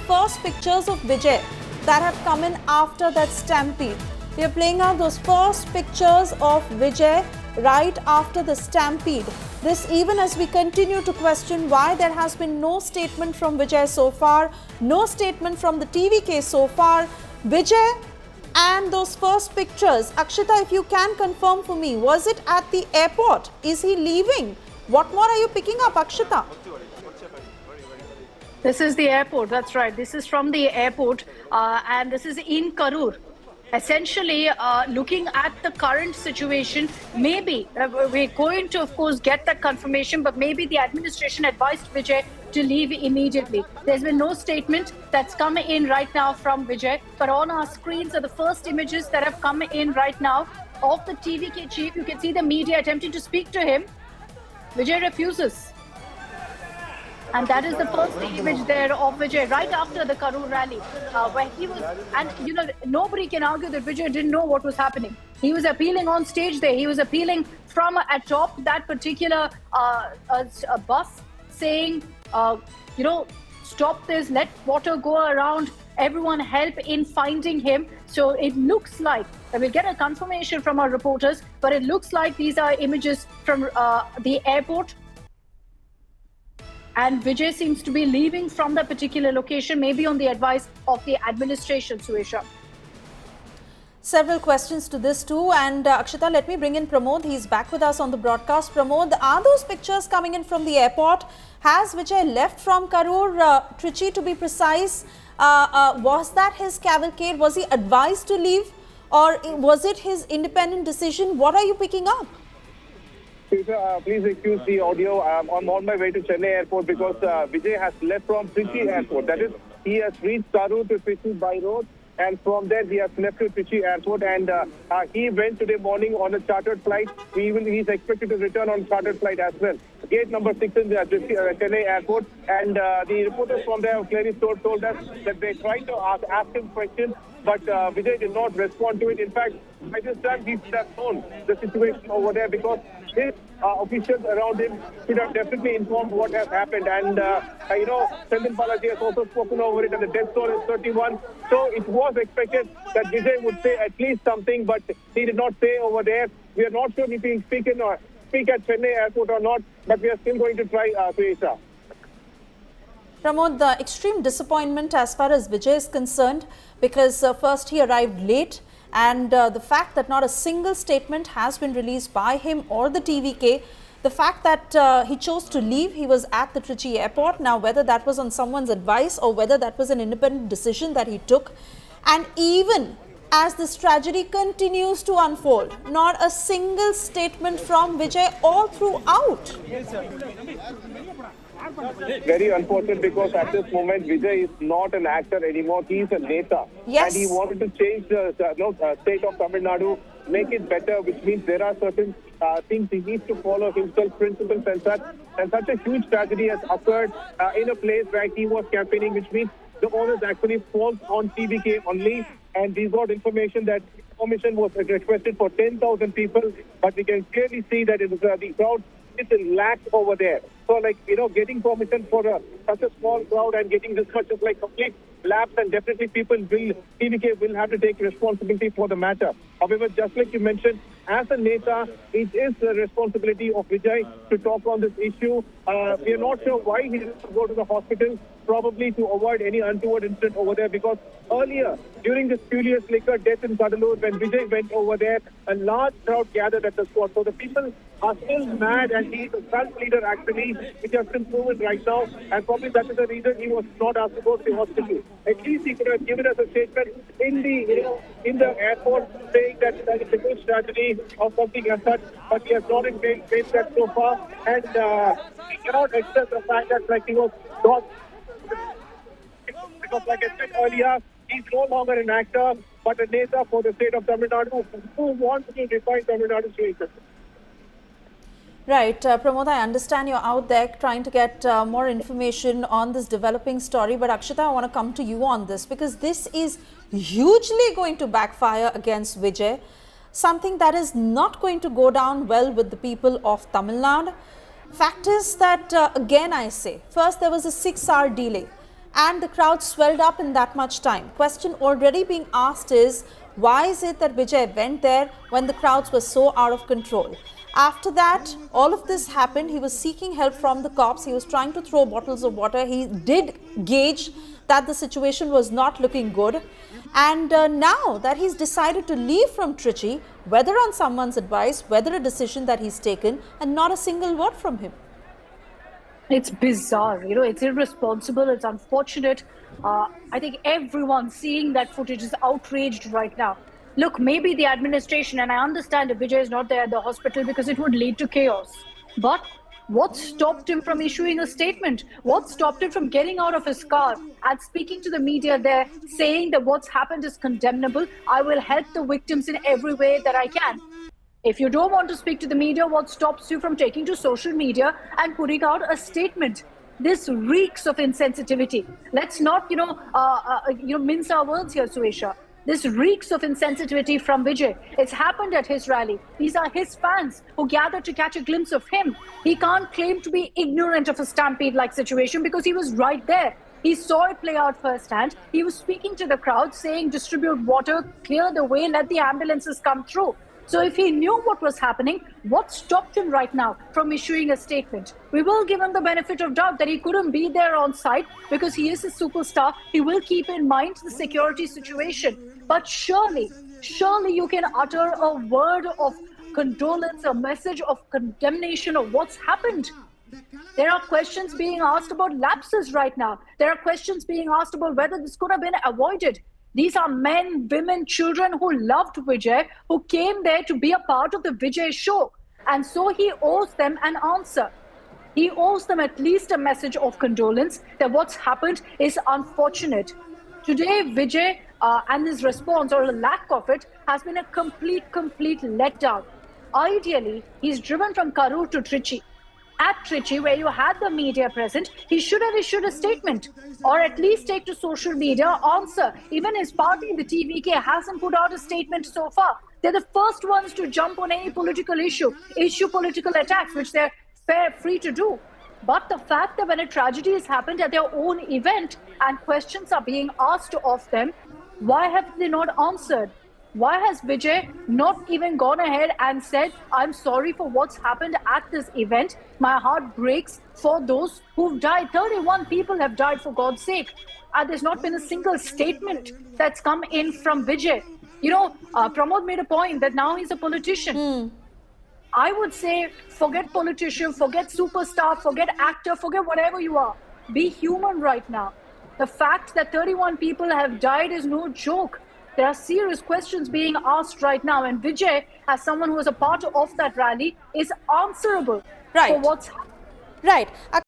first pictures of Vijay that have come in after that stampede. We are playing out those first pictures of Vijay right after the stampede. This even as we continue to question why there has been no statement from Vijay so far, no statement from the TVK so far. Vijay and those first pictures, Akshita, if you can confirm for me, was it at the airport? Is he leaving? What more are you picking up, Akshita? This is the airport, that's right. This is from the airport and this is in Karur. Essentially, looking at the current situation, maybe we're going to, of course, get that confirmation, but maybe the administration advised Vijay to leave immediately. There's been no statement that's come in right now from Vijay, but on our screens are the first images that have come in right now of the TVK chief. You can see the media attempting to speak to him. Vijay refuses. And that is the first image there of Vijay right after the Karur rally, where he was, and you know, nobody can argue that Vijay didn't know what was happening. He was appealing on stage there. He was appealing from atop that particular bus, saying, you know, stop this, let water go around, everyone help in finding him. So it looks like, we'll get a confirmation from our reporters, but it looks like these are images from the airport. And Vijay seems to be leaving from that particular location, maybe on the advice of the administration, Suesha. Several questions to this too. And Akshita, let me bring in Pramod. He's back with us on the broadcast. Pramod, are those pictures coming in from the airport? Has Vijay left from Karur, Trichy to be precise? Was that his cavalcade? Was he advised to leave? Or was it his independent decision? What are you picking up? Please excuse the audio. I'm on my way to Chennai airport because Vijay has left from Trichy airport. That is, he has reached Karur to Trichy by road, and from there he has left to Trichy airport, and he went today morning on a chartered flight. He's expected to return on chartered flight as well. Gate number 6 in the Chennai airport, and the reporters from there clearly told us that they tried to ask him questions, but Vijay did not respond to it. In fact, by this time he should have known the situation over there, because his officials around him should have definitely informed what has happened. And, you know, Senthil Balaji has also spoken over it, and the death toll is 31. So it was expected that Vijay would say at least something, but he did not say over there. We are not sure if he will speak at Chennai airport or not, but we are still going to try, Suesha. Pramod, the extreme disappointment as far as Vijay is concerned, because first he arrived late, and the fact that not a single statement has been released by him or the TVK, the fact that he chose to leave, he was at the Trichy airport. Now, whether that was on someone's advice or whether that was an independent decision that he took, and even as this tragedy continues to unfold, not a single statement from Vijay all throughout. Very unfortunate, because at this moment Vijay is not an actor anymore. He is a neta. Yes. And he wanted to change the state of Tamil Nadu, make it better, which means there are certain things he needs to follow himself, principles and such. And such a huge tragedy has occurred in a place where he was campaigning, which means the onus actually falls on TVK only. And we got information that permission was requested for 10,000 people, but we can clearly see that it was the crowd is lax over there. So, like, you know, getting permission for such a small crowd and getting this much of like complete lapse, and definitely TVK will have to take responsibility for the matter. However, just like you mentioned, as a neta, it is the responsibility of Vijay to talk on this issue. We are not sure why he didn't go to the hospital, probably to avoid any untoward incident over there, because earlier, during the spurious liquor death in Cuddalore, when Vijay went over there, a large crowd gathered at the spot. So the people are still mad, and he is a cult leader actually, which has been proven right now, and probably that is the reason he was not asked to go to the hospital. At least he could have given us a statement in the airport saying that there is a huge tragedy or something as such, but he has not made that so far, and he cannot accept the fact that, like, he was not, because like I said earlier, he's no longer an actor, but a neta for the state of Tamil Nadu who wants to define Tamil Nadu's situation. Right, Pramod, I understand you're out there trying to get more information on this developing story, but Akshita, I want to come to you on this, because this is hugely going to backfire against Vijay, something that is not going to go down well with the people of Tamil Nadu. Fact is that, again I say, first there was a 6-hour delay. and the crowd swelled up in that much time. Question already being asked is, why is it that Vijay went there when the crowds were so out of control? After that, all of this happened. He was seeking help from the cops. He was trying to throw bottles of water. He did gauge that the situation was not looking good. And now that he's decided to leave from Trichy, whether on someone's advice, whether a decision that he's taken, and not a single word from him. It's bizarre, it's irresponsible, it's unfortunate. I think everyone seeing that footage is outraged right now. Look, maybe the administration, and I understand if Vijay is not there at the hospital because it would lead to chaos. But what stopped him from issuing a statement? What stopped him from getting out of his car and speaking to the media there, saying that what's happened is condemnable? I will help the victims in every way that I can. If you don't want to speak to the media, what stops you from taking to social media and putting out a statement? This reeks of insensitivity. Let's not, mince our words here, Suesha. This reeks of insensitivity from Vijay. It's happened at his rally. These are his fans who gathered to catch a glimpse of him. He can't claim to be ignorant of a stampede-like situation because he was right there. He saw it play out firsthand. He was speaking to the crowd, saying, distribute water, clear the way, let the ambulances come through. So if he knew what was happening, what stopped him right now from issuing a statement? We will give him the benefit of doubt that he couldn't be there on site because he is a superstar. He will keep in mind the security situation. But surely you can utter a word of condolence, a message of condemnation of what's happened. There are questions being asked about lapses right now. There are questions being asked about whether this could have been avoided. These are men, women, children who loved Vijay, who came there to be a part of the Vijay show. And so he owes them an answer. He owes them at least a message of condolence that what's happened is unfortunate. Today, Vijay and his response, or a lack of it, has been a complete letdown. Ideally, he's driven from Karur to Trichy. At Trichy, where you had the media present, he should have issued a statement or at least take to social media, answer. Even his party, the TVK, hasn't put out a statement so far. They're the first ones to jump on any political issue political attacks, which they're free to do. But the fact that when a tragedy has happened at their own event and questions are being asked of them, why have they not answered? Why has Vijay not even gone ahead and said, I'm sorry for what's happened at this event. My heart breaks for those who've died. 31 people have died, for God's sake. And there's not been a single statement that's come in from Vijay. Pramod made a point that now he's a politician. I would say, forget politician, forget superstar, forget actor, forget whatever you are. Be human right now. The fact that 31 people have died is no joke. There are serious questions being asked right now, and Vijay, as someone who was a part of that rally, is answerable for what's happened. Right.